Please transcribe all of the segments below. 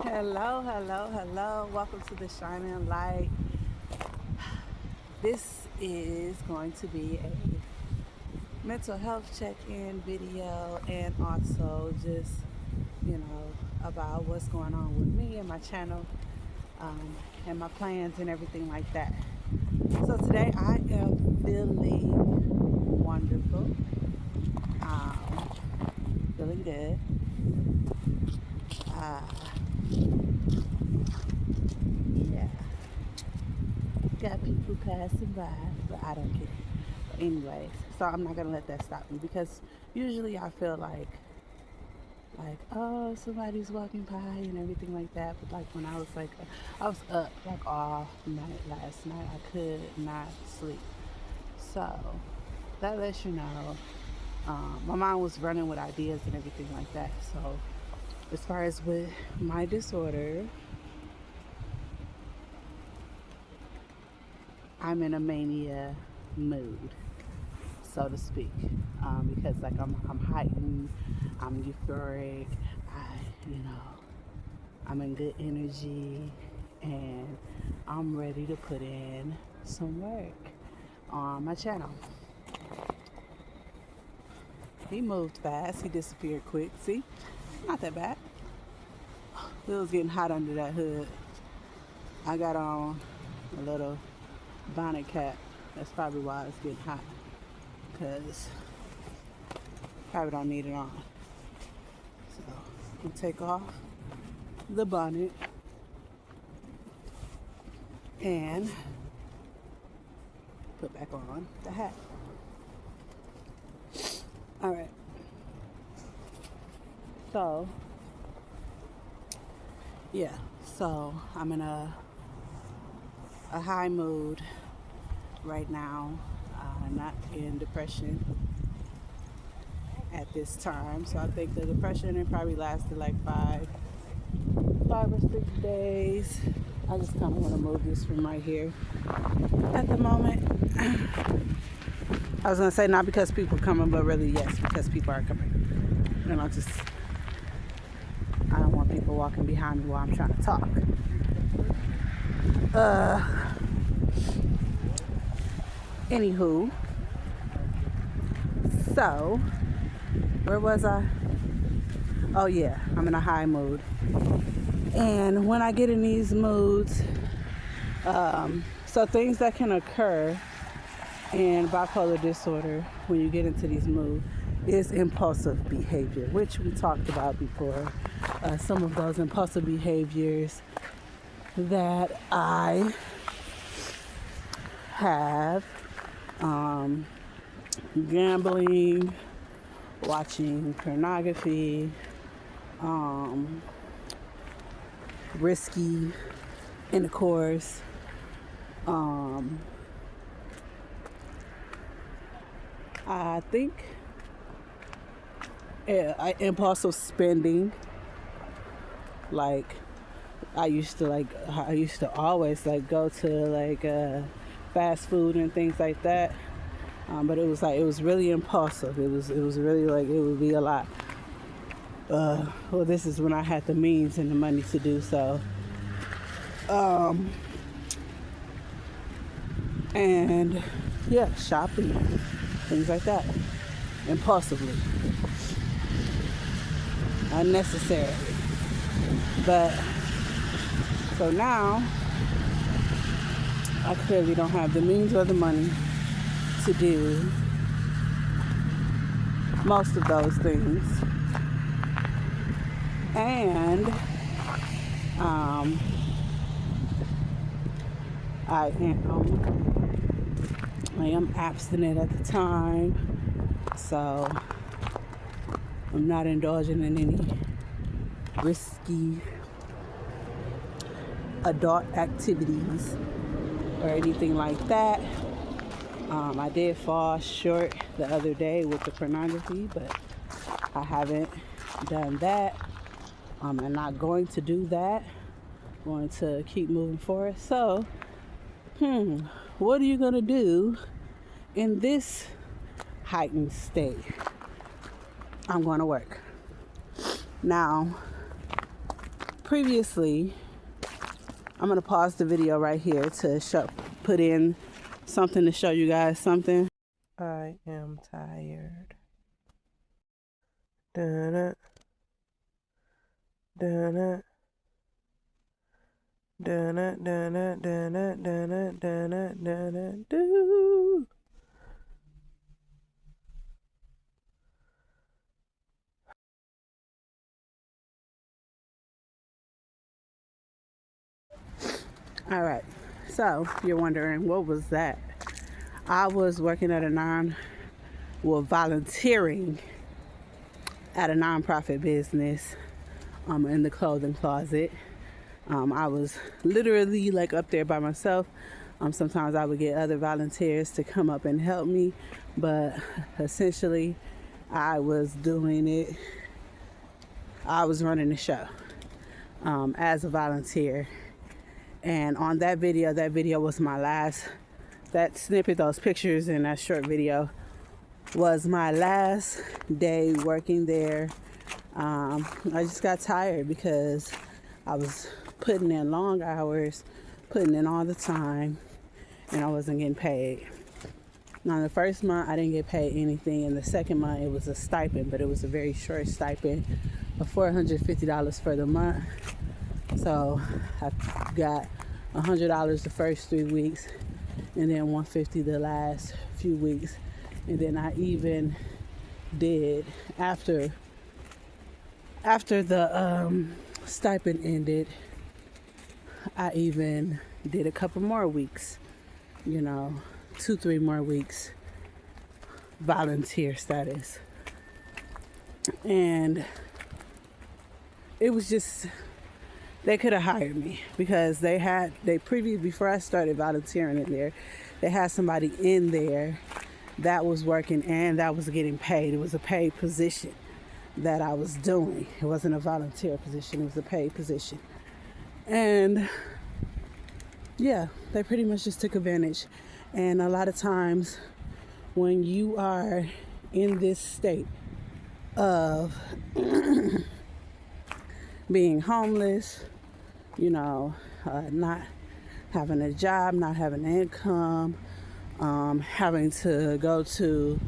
Hello, hello, hello. Welcome to the Shining Light. This is going to be a mental health check-in video and also just, about what's going on with me and my channel and my plans and everything like that. So today I am feeling wonderful, feeling good. Uh, yeah. Got people passing by, but I don't care. But anyways, so I'm not gonna let that stop me because usually I feel like oh somebody's walking by and everything like that. But like when I was up like all night last night. I could not sleep. So that lets you know. My mind was running with ideas and everything like that. So as far as with my disorder, I'm in a mania mood, so to speak, because like I'm heightened, I'm euphoric, I you know I'm in good energy, and I'm ready to put in some work on my channel. He moved fast, he disappeared quick. See, not that bad. It was getting hot under that hood. I got on a little bonnet cap. That's probably why it's getting hot, because probably don't need it on. So I'm gonna take off the bonnet and put back on the hat. All right. So yeah. So I'm in a high mood right now. Not in depression at this time. So I think the depression it probably lasted like five or 6 days. I just kind of want to move this from right here at the moment. I was gonna say not because people are coming, but really yes, because people are coming. And I don't want people walking behind me while I'm trying to talk. Anywho, so where was I? Oh yeah, I'm in a high mood. And when I get in these moods, so things that can occur in bipolar disorder when you get into these moods is impulsive behavior, which we talked about before. Some of those impulsive behaviors that I have, gambling, watching pornography, risky intercourse, I think impulsive spending. Like I used to always like go to like fast food and things like that. But it was really impulsive. It was really like it would be a lot. Well, this is when I had the means and the money to do so. And yeah, shopping, things like that, impulsively, unnecessary. But so now I clearly don't have the means or the money to do most of those things. And I am abstinent at the time, so I'm not indulging in any risky adult activities or anything like that. I did fall short the other day with the pornography, but I haven't done that. I'm not going to do that. I'm going to keep moving forward. So, what are you going to do in this heightened state? I'm going to work. Now, previously, I'm gonna pause the video right here to put in something to show you guys something. I am tired. Dun-dun. Dun-dun. Dun-dun, dun-dun, dun-dun, dun-dun, dun-dun, dun-dun, doo. All right, so you're wondering, what was that? I was working at volunteering at a nonprofit business in the clothing closet. I was literally like up there by myself. Sometimes I would get other volunteers to come up and help me, but essentially I was doing it. I was running the show as a volunteer. And on that video was my last, that snippet, those pictures in that short video was my last day working there. I just got tired because I was putting in long hours, putting in all the time, and I wasn't getting paid. Now, the first month I didn't get paid anything, and the second month it was a stipend, but it was a very short stipend of $450 for the month. So I got $100 the first 3 weeks, and then $150 the last few weeks. And then I even did, after the stipend ended, I even did a couple more weeks, 2-3 more weeks volunteer status. And it was just, they could have hired me because before I started volunteering in there, they had somebody in there that was working and that was getting paid. It was a paid position that I was doing. It wasn't a volunteer position, it was a paid position. And yeah, they pretty much just took advantage. And a lot of times when you are in this state of being homeless, not having a job, not having an income, having to go to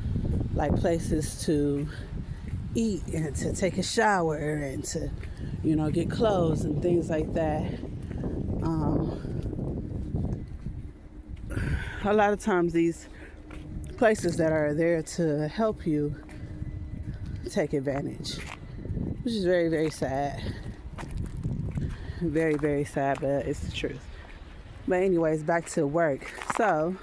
like places to eat and to take a shower and to, get clothes and things like that. A lot of times these places that are there to help you take advantage, which is very, very sad. Very, very sad, but it's the truth. But anyways, back to work. So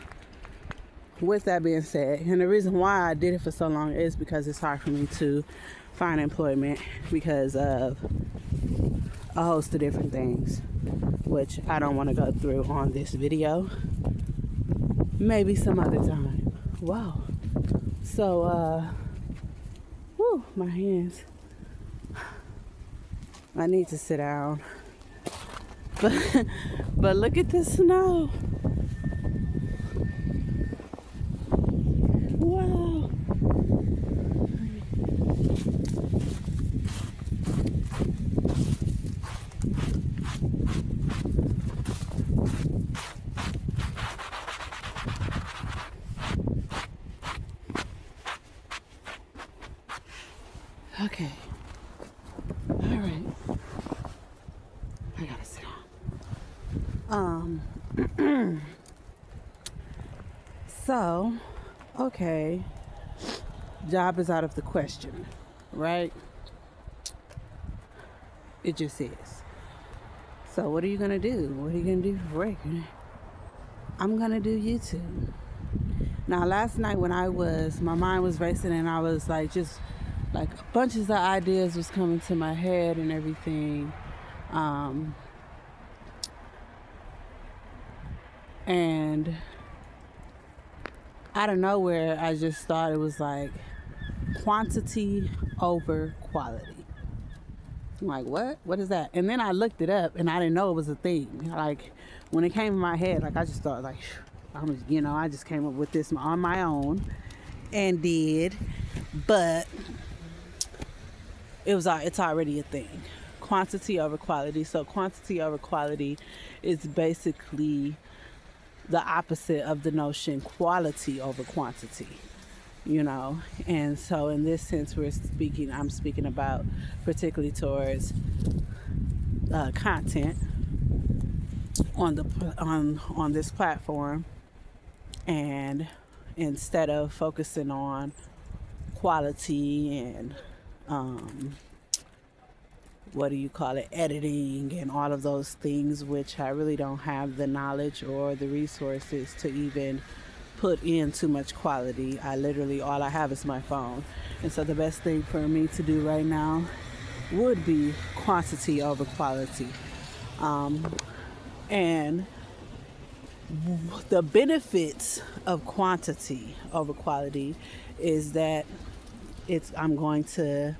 with that being said, and the reason why I did it for so long is because it's hard for me to find employment because of a host of different things, which I don't want to go through on this video. Maybe some other time. Wow. So, my hands. I need to sit down. But look at the snow. Wow. Okay. All right. I gotta sit down. So, okay. Job is out of the question, right? It just is. So what are you gonna do? What are you gonna do for work? I'm gonna do YouTube. Now, last night when my mind was racing and I was like, just like bunches of ideas was coming to my head and everything. And out of nowhere, I just thought it was like quantity over quality. I'm like, what? What is that? And then I looked it up and I didn't know it was a thing. Like when it came in my head, like I just thought like, I just came up with this on my own and did, but it's already a thing. quantity over quality. So quantity over quality is basically the opposite of the notion quality over quantity, you know. And so in this sense, I'm speaking about particularly towards content on this platform, and instead of focusing on quality and editing and all of those things, which I really don't have the knowledge or the resources to even put in too much quality. All I have is my phone. And so the best thing for me to do right now would be quantity over quality. And the benefits of quantity over quality is that I'm going to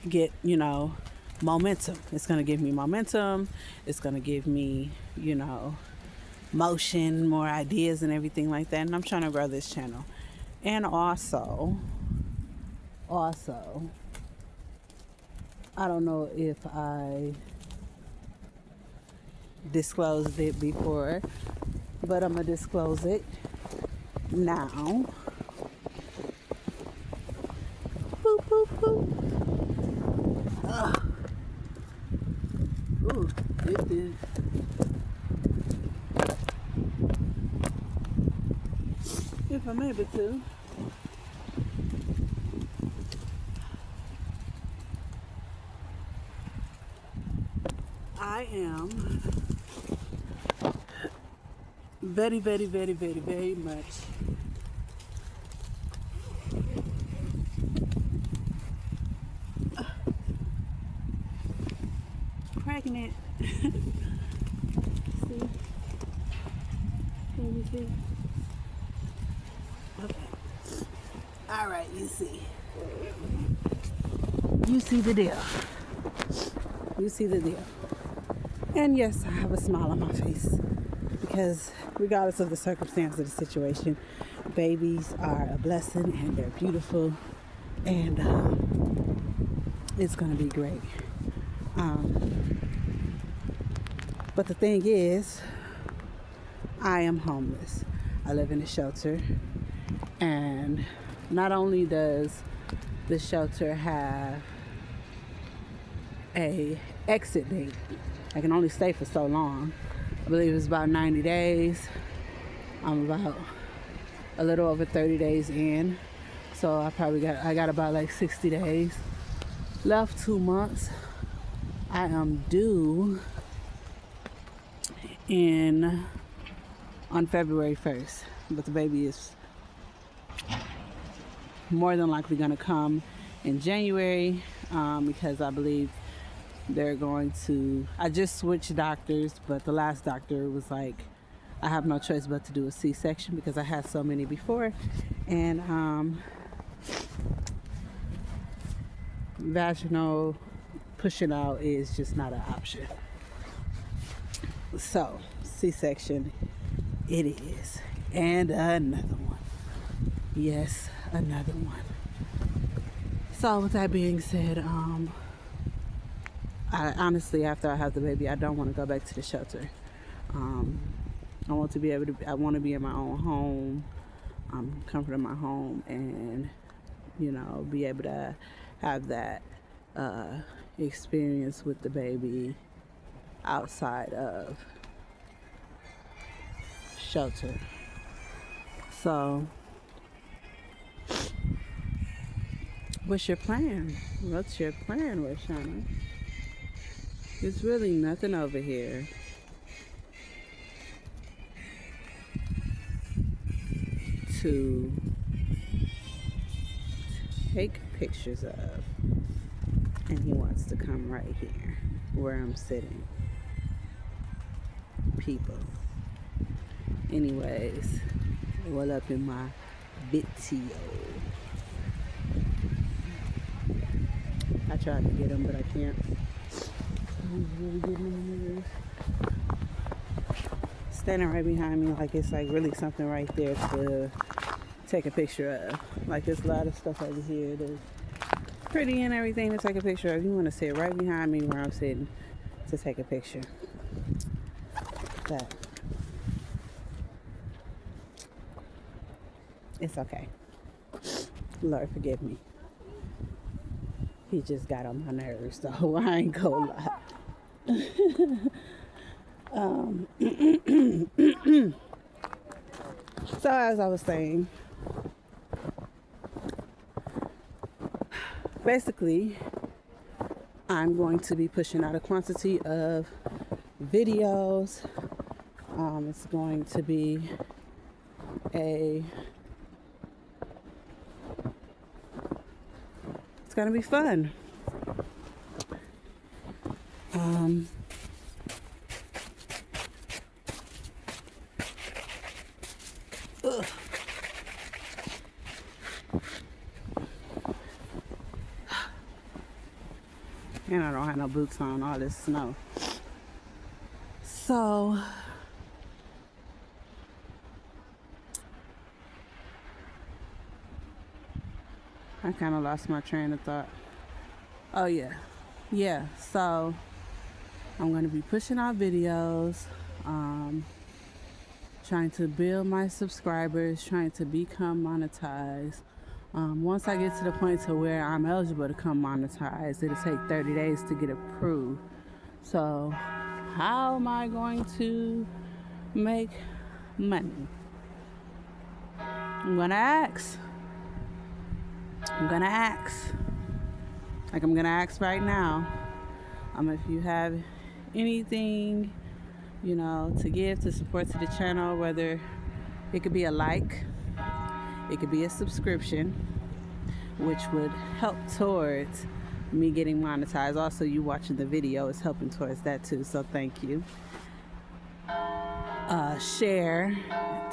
get, momentum. It's going to give me momentum. It's going to give me, motion, more ideas and everything like that. And I'm trying to grow this channel. And also, I don't know if I disclosed it before, but I'm going to disclose it now. Boop, boop, boop. Ooh, it is. If I'm able to. I am very, very, very, very, very much pregnant. See? Can you see? Okay. All right, you see. You see the deal. You see the deal. And yes, I have a smile on my face because regardless of the circumstance of the situation, babies are a blessing and they're beautiful, and it's going to be great. But the thing is, I am homeless. I live in a shelter, and not only does the shelter have a exit date, I can only stay for so long. I believe it's about 90 days. I'm about a little over 30 days in, so I got about like 60 days left, 2 months. I am due on February 1st, but the baby is more than likely going to come in January, because I believe they're going to, I just switched doctors, but the last doctor was like, I have no choice but to do a C-section because I had so many before, and vaginal pushing out is just not an option. So C-section it is. And another one. Yes, another one. So with that being said, I honestly, after I have the baby, I don't want to go back to the shelter. I want to be able to, I want to be in my own home, comfort in my home, and, be able to have that experience with the baby outside of shelter. So, what's your plan? What's your plan, Rashana? There's really nothing over here. To take pictures of, and he wants to come right here where I'm sitting. People. Anyways, all up in my video. I tried to get him, but I can't. He's really getting in the nerves. Standing right behind me, like it's like really something right there to take a picture of. Like there's a lot of stuff over here pretty and everything to take a picture of. You want to sit right behind me where I'm sitting to take a picture. But it's okay. Lord forgive me. He just got on my nerves, so I ain't gonna lie. So as I was saying, basically, I'm going to be pushing out a quantity of videos. It's going to be it's going to be fun. And I don't have no boots on, all this snow. So, I kind of lost my train of thought. Oh, yeah. Yeah, so I'm going to be pushing out videos, trying to build my subscribers, trying to become monetized. Once I get to the point to where I'm eligible to become monetized, it'll take 30 days to get approved. So how am I going to make money? I'm gonna ask. Like I'm gonna ask right now. If you have anything, to give, to support to the channel, whether it could be a like, it could be a subscription, which would help towards me getting monetized. Also, you watching the video is helping towards that too, so thank you. Share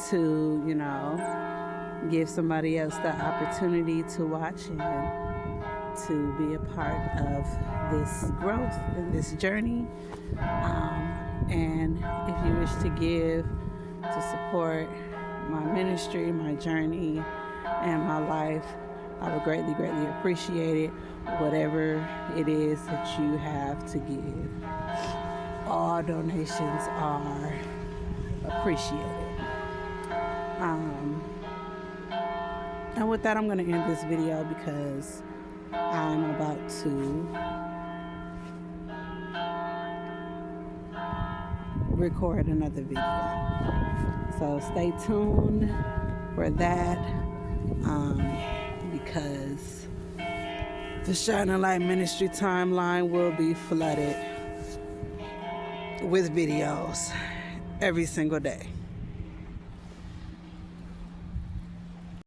to, give somebody else the opportunity to watch and to be a part of this growth and this journey. And if you wish to give to support my ministry, my journey, and my life, I would greatly, greatly appreciate it. Whatever it is that you have to give, all donations are appreciated. And with that, I'm going to end this video because I'm about to record another video. So stay tuned for that, because the Shining Light Ministry timeline will be flooded with videos every single day.